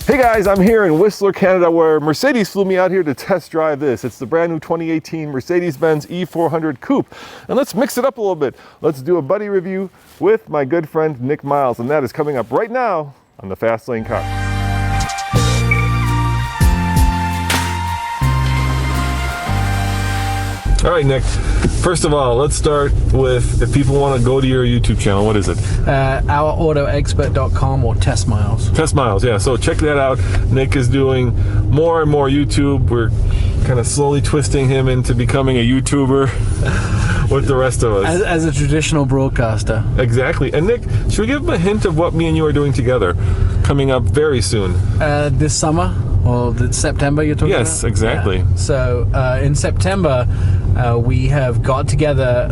Hey guys, I'm here in Whistler, Canada, where Mercedes flew me out here to test drive this. It's the brand new 2018 Mercedes-Benz E400 Coupe. And let's mix it up a little bit. Let's do a buddy review with my good friend Nick Miles, and that is coming up right now on the Fast Lane Car. All right, Nick. First of all, let's start with, if people want to go to your YouTube channel, what is it? OurAutoExpert.com or Test Miles. Test Miles, yeah. So check that out. Nick is doing more and more YouTube. We're kind of slowly twisting him into becoming a YouTuber with the rest of us. As a traditional broadcaster. Exactly. And Nick, should we give him a hint of what me and you are doing together coming up very soon? This summer, or September you're talking about? Yes, exactly. Yeah. So in September, we have got together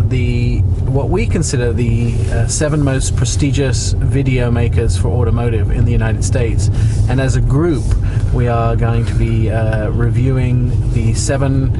what we consider the 7 most prestigious video makers for automotive in the United States. And as a group, we are going to be reviewing the 7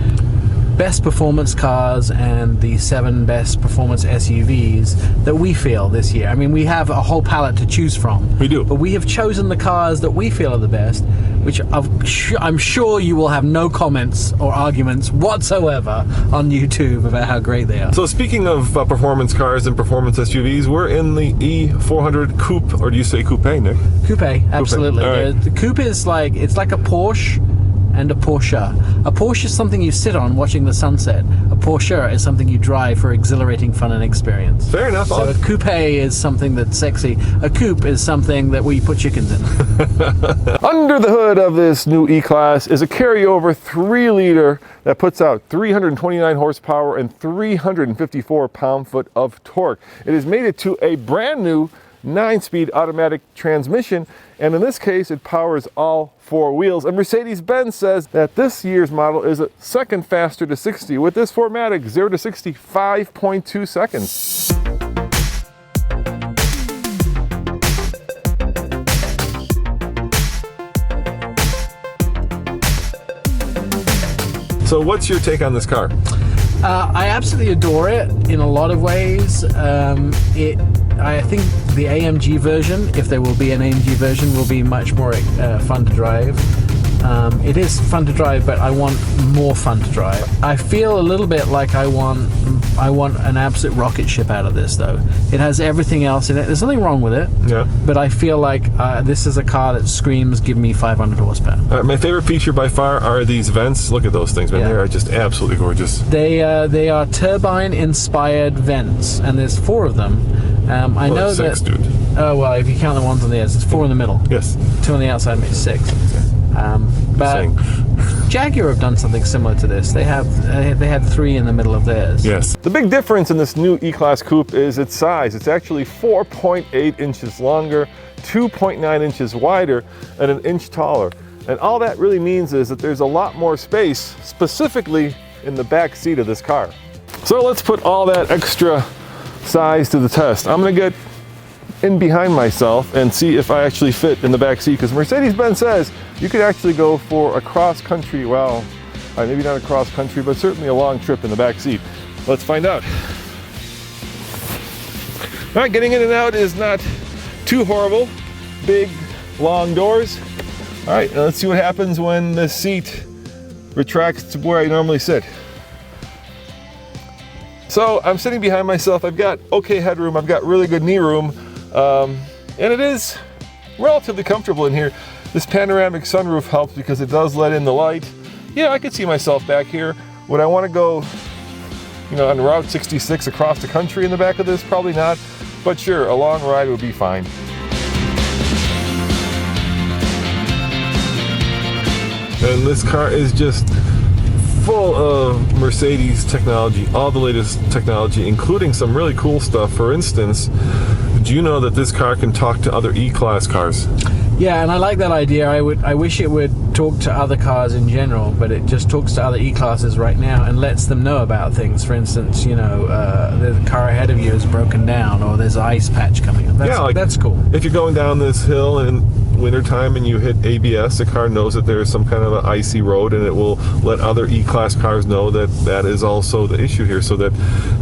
best performance cars and the 7 best performance SUVs that we feel this year. I mean, we have a whole palette to choose from. We do. But we have chosen the cars that we feel are the best, which I'm sure you will have no comments or arguments whatsoever on YouTube about how great they are. So speaking of performance cars and performance SUVs, we're in the E400 Coupe, or do you say Coupe, Nick? Coupe, absolutely. Coupe. Right. The Coupe is like a Porsche and a Porsche. A Porsche is something you sit on watching the sunset. A Porsche is something you drive for exhilarating fun and experience. Fair enough. So a coupe is something that's sexy. A coupe is something that we put chickens in. Under the hood of this new E-Class is a carryover 3-liter that puts out 329 horsepower and 354 pound-foot of torque. It has made it to a brand new 9-speed automatic transmission, and in this case it powers all 4 wheels. And Mercedes-Benz says that this year's model is a second faster to 60 with this 4MATIC 0 to 60 5.2 seconds. So what's your take on this car? I absolutely adore it in a lot of ways. I think the AMG version, if there will be an AMG version, will be much more fun to drive. It is fun to drive, but I want more fun to drive. I feel a little bit like I want an absolute rocket ship out of this, though. It has everything else in it. There's nothing wrong with it. Yeah. But I feel like this is a car that screams, give me 500 horsepower. My favorite feature by far are these vents. Look at those things, man. Yeah. They are just absolutely gorgeous. They are turbine-inspired vents, and there's 4 of them. I know 6, that. Dude. Oh well, if you count the ones on the edge, it's 4 in the middle. Yes. 2 on the outside makes 6. But Jaguar have done something similar to this. They had 3 in the middle of theirs. Yes. The big difference in this new E-Class Coupe is its size. It's actually 4.8 inches longer, 2.9 inches wider, and 1 inch taller. And all that really means is that there's a lot more space, specifically in the back seat of this car. So let's put all that extra size to the test. I'm gonna get in behind myself and see if I actually fit in the back seat, because Mercedes-Benz says you could actually go for a cross-country, well, maybe not a cross-country, but certainly a long trip in the back seat. Let's find out. All right, getting in and out is not too horrible. Big, long doors. All right, now let's see what happens when the seat retracts to where I normally sit. So I'm sitting behind myself. I've got okay headroom. I've got really good knee room. And it is relatively comfortable in here. This panoramic sunroof helps because it does let in the light. Yeah, I could see myself back here. Would I want to go, on Route 66 across the country in the back of this? Probably not. But sure, a long ride would be fine. And this car is just full of Mercedes technology, all the latest technology, including some really cool stuff. For instance, do you know that this car can talk to other E-Class cars? Yeah, and I like that idea. I wish it would talk to other cars in general, but it just talks to other E-Classes right now and lets them know about things. For instance, the car ahead of you is broken down, or there's an ice patch coming up. That's cool. If you're going down this hill in wintertime and you hit ABS, the car knows that there's some kind of an icy road, and it will let other E-Class cars know that that is also the issue here, so that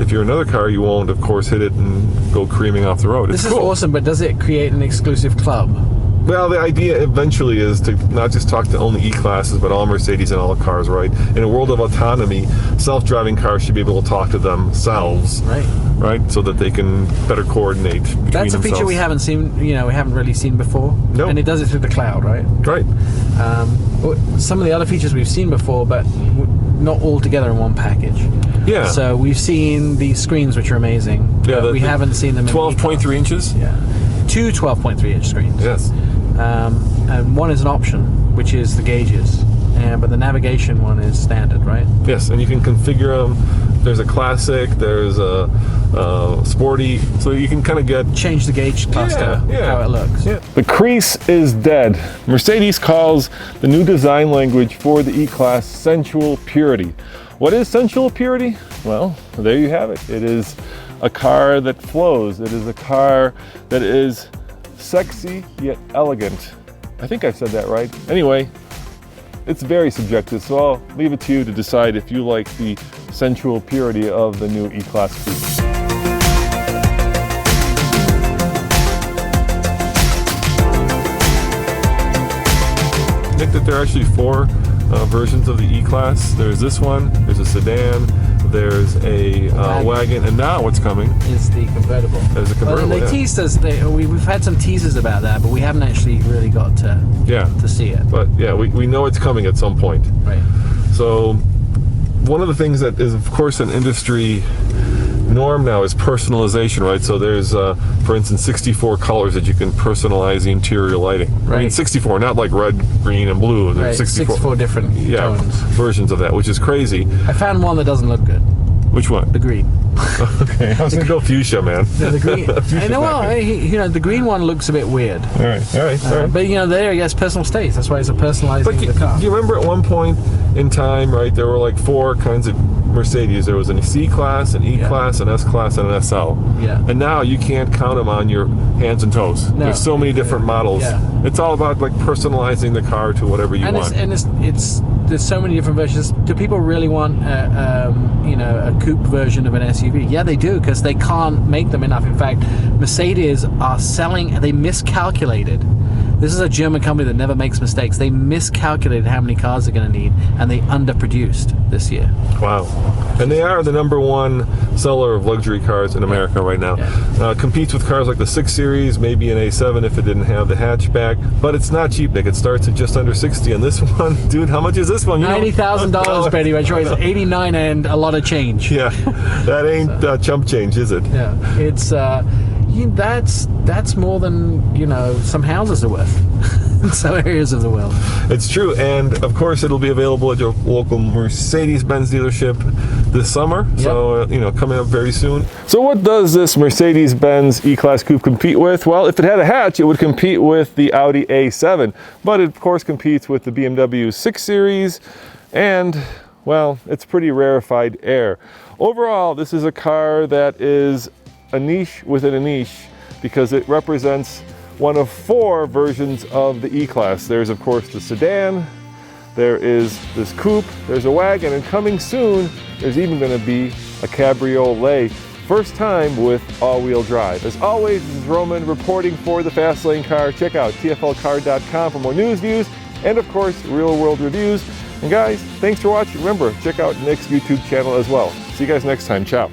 if you're another car, you won't, of course, hit it and go creaming off the road. This is awesome, but does it create an exclusive club? Well, the idea eventually is to not just talk to only E-classes, but all Mercedes and all cars, right? In a world of autonomy, self-driving cars should be able to talk to themselves, right? So that they can better coordinate between That's a feature themselves. we haven't seen, we haven't really seen before. Nope. And it does it through the cloud, right? Right. Some of the other features we've seen before, but not all together in one package. Yeah. So we've seen these screens, which are amazing. Yeah, we haven't seen them in 12.3 inches? Yeah. Two 12.3 inch screens. Yes. And one is an option, which is the gauges. But the navigation one is standard, right? Yes, and you can configure them. There's a classic, there's a sporty, so you can kind of get... Change the gauge cluster, how it looks. Yeah. The crease is dead. Mercedes calls the new design language for the E-Class sensual purity. What is sensual purity? Well, there you have it. It is a car that flows. It is a car that is sexy yet elegant. I think I said that right. Anyway, it's very subjective, so I'll leave it to you to decide if you like the sensual purity of the new E-Class Coupe. I think that there are actually four versions of the E-Class. There's this one, there's a sedan, there's a wagon, and now what's coming is the convertible. There's a convertible. Well, they teased us. We've had some teasers about that, but we haven't actually really got to see it. But yeah, we know it's coming at some point. Right. So one of the things that is, of course, an industry norm now is personalization, right? So there's, for instance, 64 colors that you can personalize the interior lighting. Right. I mean, 64, not like red, green, and blue. There's 64 different tones. Versions of that, which is crazy. I found one that doesn't look good. Which one? The green. Okay, I was gonna go fuchsia, man. Yeah, the green. I know. Well, the green one looks a bit weird. All right. But there, yes, personal states. That's why it's a personalizing But the car. do you remember at one point in time, right? There were like four kinds of Mercedes. There was an C-Class, an E-Class, an S-Class, and an SL. Yeah. And now you can't count them on your hands and toes. No. There's so many different models. Yeah. It's all about like personalizing the car to whatever you want. There's so many different versions. Do people really want a coupe version of an SUV? Yeah, they do, because they can't make them enough. In fact, Mercedes are selling. They miscalculated. This is a German company that never makes mistakes. They miscalculated how many cars they're going to need, and they underproduced this year. Wow. And they are the #1 seller of luxury cars in America right now. Yeah. Competes with cars like the 6 Series, maybe an A7 if it didn't have the hatchback. But it's not cheap, Nick. It starts at just under 60. And this one, dude, how much is this one? $90,000, Betty. Right? It's 89 and a lot of change. Yeah, that ain't chump change, is it? Yeah, it's that's more than some houses are worth in some areas of the world. It's true, and of course it'll be available at your local Mercedes-Benz dealership this summer. Yep. So coming up very soon. So what does this Mercedes-Benz E-Class Coupe compete with? Well, if it had a hatch, it would compete with the Audi A7, but it of course competes with the BMW 6 Series, and well, it's pretty rarefied air. Overall, this is a car that is a niche within a niche because it represents one of 4 versions of the E-Class. There's of course the sedan, there is this coupe, there's a wagon, and coming soon there's even going to be a cabriolet. First time with all-wheel drive. As always, this is Roman reporting for the Fast Lane Car. Check out tflcar.com for more news, views, and of course real-world reviews. And guys, thanks for watching. Remember, check out Nick's YouTube channel as well. See you guys next time. Ciao.